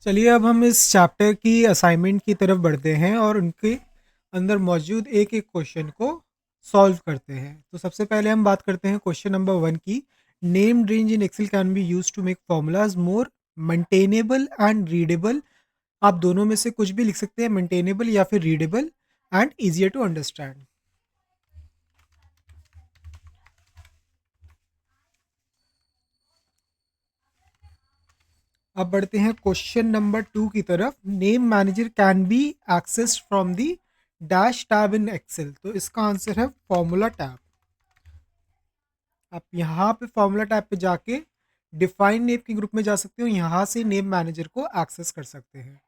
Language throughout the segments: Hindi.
चलिए अब हम इस चैप्टर की असाइनमेंट की तरफ बढ़ते हैं और उनके अंदर मौजूद एक एक क्वेश्चन को सॉल्व करते हैं। तो सबसे पहले हम बात करते हैं क्वेश्चन नंबर 1 की। Name range in Excel can be used to make formulas more maintainable and readable. आप दोनों में से कुछ भी लिख सकते हैं, मेंटेनेबल या फिर readable and easier to understand. अब बढ़ते हैं क्वेश्चन नंबर 2 की तरफ। Name manager can be accessed from the dash tab in Excel. तो इसका आंसर है फॉर्मूला टैब। आप यहाँ पे फॉर्मूला टैब पे जाके डिफाइन नेम के ग्रुप में जा सकते हो, यहाँ से नेम मैनेजर को एक्सेस कर सकते हैं।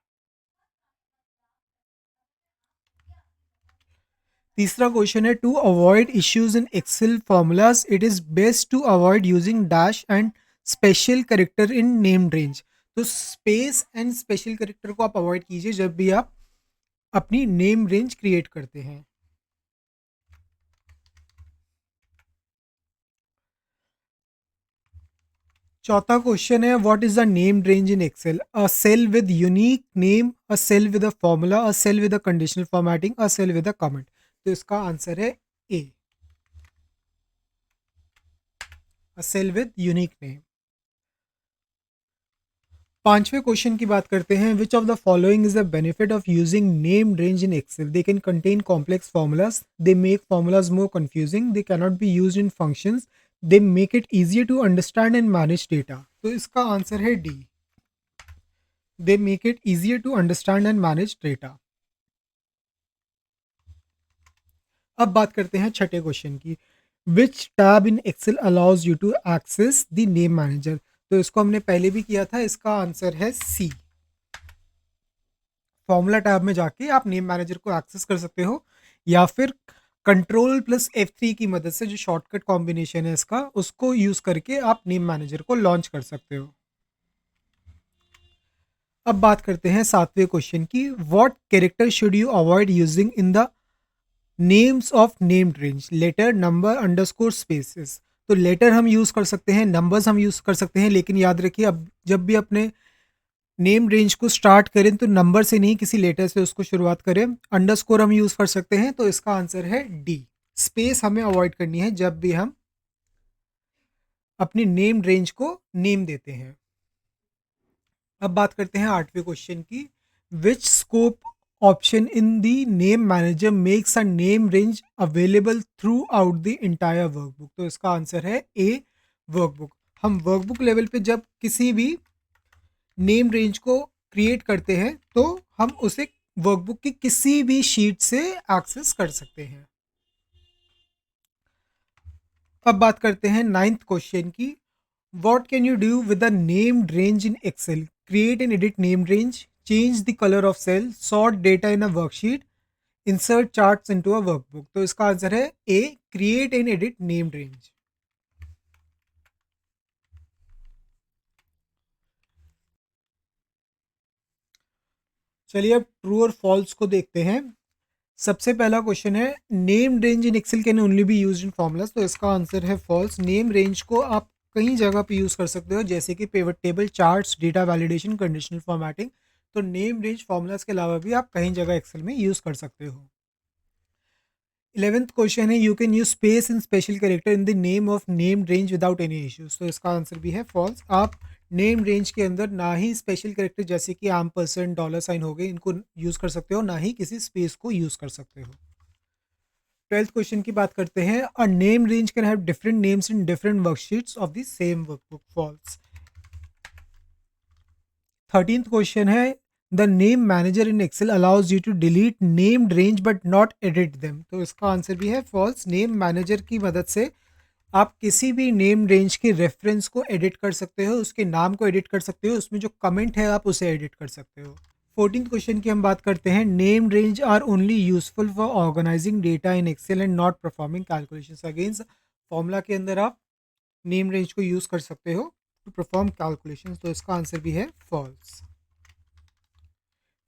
तीसरा क्वेश्चन है, to avoid issues in Excel formulas it is best to avoid using dash and special character in named range. तो स्पेस एंड स्पेशल करेक्टर को आप अवॉइड कीजिए जब भी आप अपनी नेम रेंज क्रिएट करते हैं। चौथा क्वेश्चन है, what is the name range in Excel? A cell with unique name, a cell with a formula, a cell with a conditional formatting, a cell with a comment. तो इसका आंसर है A, a cell with unique name. पांचवें क्वेश्चन की बात करते हैं, which of the following is the benefit of using name range in Excel? They can contain complex formulas, they make formulas more confusing, they can not be used in functions, they make it easier to understand and manage data. तो इसका आंसर है D, they make it easier to understand and manage data. अब बात करते हैं छठे क्वेश्चन की, which tab in Excel allows you to access the name manager? तो इसको हमने पहले भी किया था, इसका आंसर है सी। फॉर्मूला टैब में जाके आप नेम मैनेजर को एक्सेस कर सकते हो, या फिर कंट्रोल प्लस F3 की मदद से, जो शॉर्टकट कॉम्बिनेशन है इसका, उसको यूज करके आप नेम मैनेजर को लॉन्च कर सकते हो। अब बात करते हैं सातवें क्वेश्चन की, what character should you avoid using in the names of named range? Letter, number, underscore, spaces. तो लेटर हम यूज कर सकते हैं, नंबर्स हम यूज कर सकते हैं, लेकिन याद रखिए अब जब भी अपने नेम रेंज को स्टार्ट करें तो नंबर से नहीं, किसी लेटर से उसको शुरुआत करें। अंडरस्कोर हम यूज कर सकते हैं, तो इसका आंसर है डी, स्पेस हमें अवॉइड करनी है जब भी हम अपनी नेम रेंज को नेम देते हैं। अब बात करते हैं आठवें क्वेश्चन की, which scope option in the name manager makes a name range available throughout the entire workbook? तो इसका आंसर है ए, वर्कबुक। हम वर्कबुक लेवल पे जब किसी भी नेम रेंज को क्रिएट करते हैं तो हम उसे वर्कबुक की किसी भी शीट से एक्सेस कर सकते हैं। अब बात करते हैं नाइन्थ क्वेश्चन की, what can you do with the named range in Excel? Create and edit named range, change the colour of cell, sort data in a worksheet, insert charts into a workbook. तो इसका आंसर है A, create and edit named range. चलिए अब ट्रू और फॉल्स को देखते हैं। सबसे पहला क्वेश्चन है, name range in Excel can only be used in formulas. तो इसका आंसर है फॉल्स। नेम रेंज को आप कई जगह पे यूज कर सकते हो, जैसे कि pivot table, charts, data validation, conditional formatting. तो नेम रेंज फॉर्मूलाज के अलावा भी आप कई जगह एक्सेल में यूज कर सकते हो। 11th क्वेश्चन है, you can use space in special character in the name of name range without any issues. तो इसका आंसर भी है फॉल्स। आप नेम रेंज के अंदर ना ही स्पेशल कैरेक्टर जैसे कि एम परसेंट, डॉलर साइन हो गए, इनको यूज कर सकते हो, ना ही किसी स्पेस को यूज कर सकते हो। 12th क्वेश्चन की बात करते हैं, a name range can have different names in different worksheets of the same workbook. False. 13th question है, the name manager in Excel allows you to delete named range but not edit them. तो इसका आंसर भी है फॉल्स। नेम मैनेजर की मदद से आप किसी भी नेम रेंज के रेफरेंस को एडिट कर सकते हो, उसके नाम को एडिट कर सकते हो, उसमें जो कमेंट है आप उसे एडिट कर सकते हो। 14th क्वेश्चन की हम बात करते हैं, name range are only useful for organizing data in Excel and not performing calculations against. Formula के अंदर आप नेम रेंज को यूज कर सकते हो टू परफॉर्म कैलकुलेशंस। तो इसका आंसर भी है फॉल्स।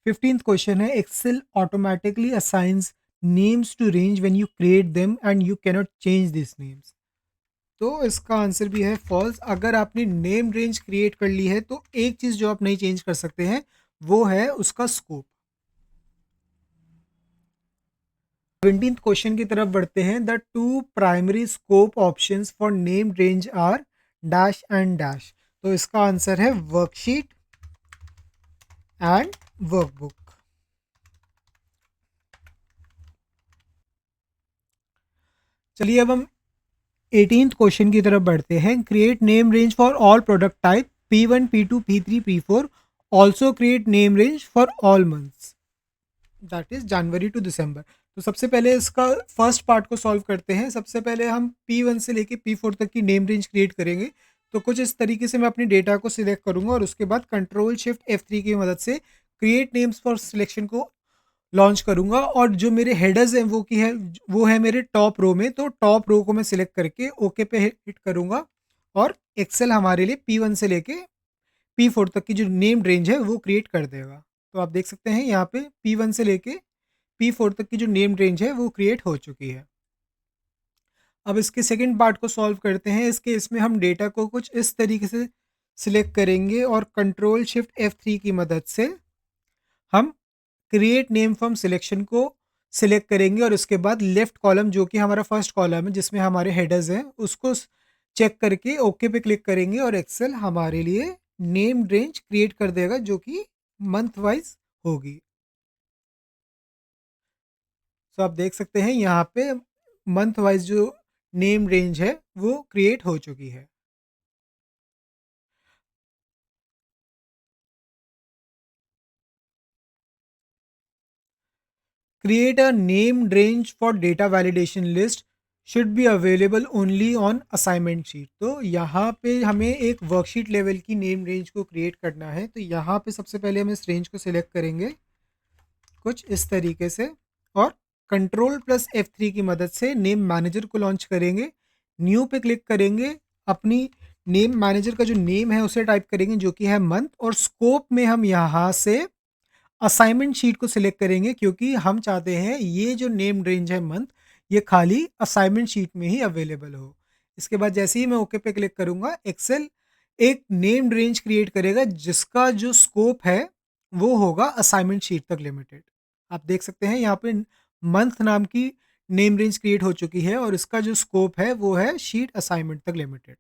15th क्वेश्चन है, Excel automatically assigns names to range when you create them and you cannot change this names. तो इसका आंसर भी है फॉल्स। अगर आपने नेम रेंज क्रिएट कर ली है तो एक चीज़ जो आप नहीं चेंज कर सकते हैं वो है उसका स्कोप। 17th क्वेश्चन की तरफ बढ़ते हैं। The two primary scope options for name range are dash and dash. तो इसका आंसर है वर्कशीट एंड वर्कबुक। चलिए अब हम 18th क्वेश्चन की तरफ बढ़ते हैं। Create name range for all product type P1 P2 P3 P4। Also create name range for all months, that is January to December. तो सबसे पहले इसका फर्स्ट पार्ट को सॉल्व करते हैं। सबसे पहले हम P1 से लेके P4 तक की नेम रेंज क्रिएट करेंगे। तो कुछ इस तरीके से मैं अपनी डेटा को सिलेक्ट करूंगा और उसके बाद कंट्रोल शिफ्ट F3 की मदद से क्रिएट नेम्स फॉर सिलेक्शन को लॉन्च करूंगा। और जो मेरे हेडर्स हैं वो है मेरे टॉप रो में। तो टॉप रो को मैं सिलेक्ट करके ओके पे हिट करूंगा और एक्सेल हमारे लिए P1 से लेके P4 तक की जो नेम रेंज है वो क्रिएट कर देगा। तो आप देख सकते हैं यहाँ पे P1 से लेके P4 तक की जो नेम रेंज है वो क्रिएट हो चुकी है। अब इसके सेकंड पार्ट को सॉल्व करते हैं। इस केस में हम डेटा को कुछ इस तरीके से सिलेक्ट करेंगे और कंट्रोल शिफ्ट F3 की मदद से हम क्रिएट नेम फ्रॉम सिलेक्शन को सिलेक्ट करेंगे और उसके बाद लेफ्ट कॉलम जो कि हमारा फर्स्ट कॉलम है जिसमें हमारे हेडर्स हैं उसको चेक करके ओके पे क्लिक करेंगे और एक्सेल हमारे लिए नेम रेंज क्रिएट कर देगा जो कि मंथ वाइज होगी। तो आप देख सकते हैं यहाँ पे मंथ वाइज जो नेम रेंज है वो क्रिएट हो चुकी है। Create a name range for data validation list should be available only on assignment sheet. तो यहाँ पे हमें एक वर्कशीट लेवल की नेम रेंज को क्रिएट करना है। तो यहाँ पे सबसे पहले हम इस रेंज को सिलेक्ट करेंगे कुछ इस तरीके से और कंट्रोल प्लस F3 की मदद से नेम मैनेजर को लॉन्च करेंगे। न्यू पे क्लिक करेंगे, अपनी नेम मैनेजर का जो नेम है उसे टाइप करेंगे जो कि है मंथ। और स्कोप में हम यहाँ से असाइनमेंट शीट को सिलेक्ट करेंगे क्योंकि हम चाहते हैं ये जो नेम रेंज है मंथ ये खाली असाइनमेंट शीट में ही अवेलेबल हो। इसके बाद जैसे ही मैं ओके पे क्लिक करूंगा एक्सेल एक नेम रेंज क्रिएट करेगा जिसका जो स्कोप है वो होगा असाइनमेंट शीट तक लिमिटेड। आप देख सकते हैं यहाँ पे मंथ नाम की नेम रेंज क्रिएट हो चुकी है और इसका जो स्कोप है वो है शीट असाइनमेंट तक लिमिटेड।